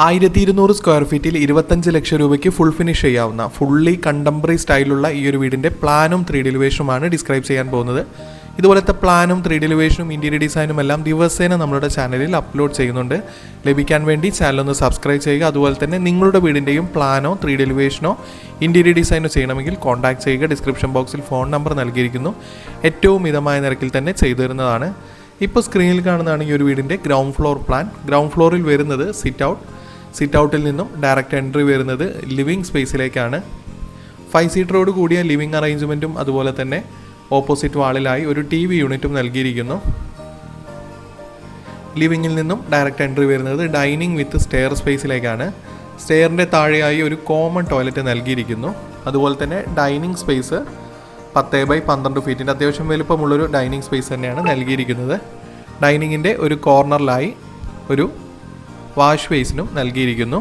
1200 square ഫീറ്റിൽ 25 ലക്ഷം രൂപയ്ക്ക് full finish ചെയ്യാവുന്ന ഫുള്ളി കണ്ടംപററി സ്റ്റൈലുള്ള ഈ ഒരു വീടിൻ്റെ പ്ലാനും 3D എലിവേഷനുമാണ് ഡിസ്ക്രൈബ് ചെയ്യാൻ പോകുന്നത്. ഇതുപോലത്തെ പ്ലാനും 3D എലിവേഷനും ഇൻറ്റീരിയർ ഡിസൈനും എല്ലാം ദിവസേന നമ്മളുടെ ചാനലിൽ അപ്ലോഡ് ചെയ്യുന്നുണ്ട്. ലഭിക്കാൻ വേണ്ടി ചാനലൊന്ന് സബ്സ്ക്രൈബ് ചെയ്യുക. അതുപോലെ തന്നെ നിങ്ങളുടെ വീടിൻ്റെയും പ്ലാനോ 3D എലിവേഷനോ ഇൻറ്റീരിയർ ഡിസൈനോ ചെയ്യണമെങ്കിൽ കോൺടാക്ട് ചെയ്യുക. ഡിസ്ക്രിപ്ഷൻ ബോക്സിൽ ഫോൺ നമ്പർ നൽകിയിരിക്കുന്നു. ഏറ്റവും മിതമായ നിരക്കിൽ തന്നെ ചെയ്തു തരുന്നതാണ്. ഇപ്പോൾ സ്ക്രീനിൽ കാണുന്നതാണ് ഈ ഒരു വീടിൻ്റെ ഗ്രൗണ്ട് ഫ്ലോർ പ്ലാൻ. ഗ്രൗണ്ട് ഫ്ലോറിൽ വരുന്നത് സിറ്റ് ഔട്ടിൽ നിന്നും ഡയറക്റ്റ് എൻട്രി വരുന്നത് ലിവിങ് സ്പേസിലേക്കാണ്. 5 സീറ്ററോട് കൂടിയ ലിവിങ് അറേഞ്ച്മെൻറ്റും അതുപോലെ തന്നെ ഓപ്പോസിറ്റ് വാളിലായി ഒരു TV യൂണിറ്റും നൽകിയിരിക്കുന്നു. ലിവിങ്ങിൽ നിന്നും ഡയറക്റ്റ് എൻട്രി വരുന്നത് ഡൈനിങ് വിത്ത് സ്റ്റെയർ സ്പേസിലേക്കാണ്. സ്റ്റെയറിൻ്റെ താഴെയായി ഒരു കോമൺ ടോയ്ലറ്റ് നൽകിയിരിക്കുന്നു. അതുപോലെ തന്നെ ഡൈനിങ് സ്പേസ് 10x12 ഫീറ്റിൻ്റെ അത്യാവശ്യം വലുപ്പമുള്ളൊരു ഡൈനിങ് സ്പേസ് തന്നെയാണ് നൽകിയിരിക്കുന്നത്. ഡൈനിങ്ങിൻ്റെ ഒരു കോർണറിലായി ഒരു വാഷ് ബേസിനും നൽകിയിരിക്കുന്നു.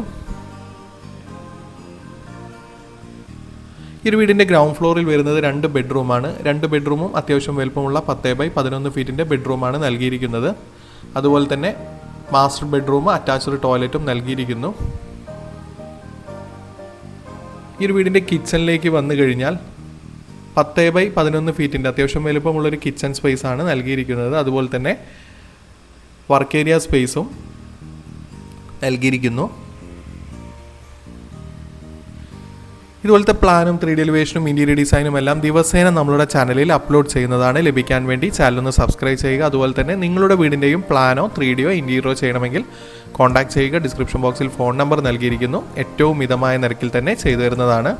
ഈ വീടിൻ്റെ ഗ്രൗണ്ട് ഫ്ലോറിൽ വരുന്നത് 2 ബെഡ്റൂമാണ്. 2 ബെഡ്റൂമും അത്യാവശ്യം വലുപ്പമുള്ള 10x11 ഫീറ്റിൻ്റെ ബെഡ്റൂമാണ് നൽകിയിരിക്കുന്നത്. അതുപോലെ തന്നെ മാസ്റ്റർ ബെഡ്റൂം അറ്റാച്ച്ഡ് ടോയ്ലറ്റും നൽകിയിരിക്കുന്നു. ഈ വീടിൻ്റെ കിച്ചണിലേക്ക് വന്നു കഴിഞ്ഞാൽ 10x11 ഫീറ്റിൻ്റെ അത്യാവശ്യം വലുപ്പമുള്ളൊരു കിച്ചൺ സ്പേസാണ് നൽകിയിരിക്കുന്നത്. അതുപോലെ തന്നെ വർക്ക് ഏരിയ സ്പേസും നൽകിയിരിക്കുന്നു. ഇതുപോലത്തെ പ്ലാനും 3D എലിവേഷനും ഇൻറ്റീരിയർ ഡിസൈനും എല്ലാം ദിവസേന നമ്മളുടെ ചാനലിൽ അപ്ലോഡ് ചെയ്യുന്നതാണ്. ലഭിക്കാൻ വേണ്ടി ചാനലൊന്ന് സബ്സ്ക്രൈബ് ചെയ്യുക. അതുപോലെ തന്നെ നിങ്ങളുടെ വീടിൻ്റെയും പ്ലാനോ 3Dയോ ഇൻറ്റീരിയറോ ചെയ്യണമെങ്കിൽ കോൺടാക്ട് ചെയ്യുക. ഡിസ്ക്രിപ്ഷൻ ബോക്സിൽ ഫോൺ നമ്പർ നൽകിയിരിക്കുന്നു. ഏറ്റവും മിതമായ നിരക്കിൽ തന്നെ ചെയ്തു തരുന്നതാണ്.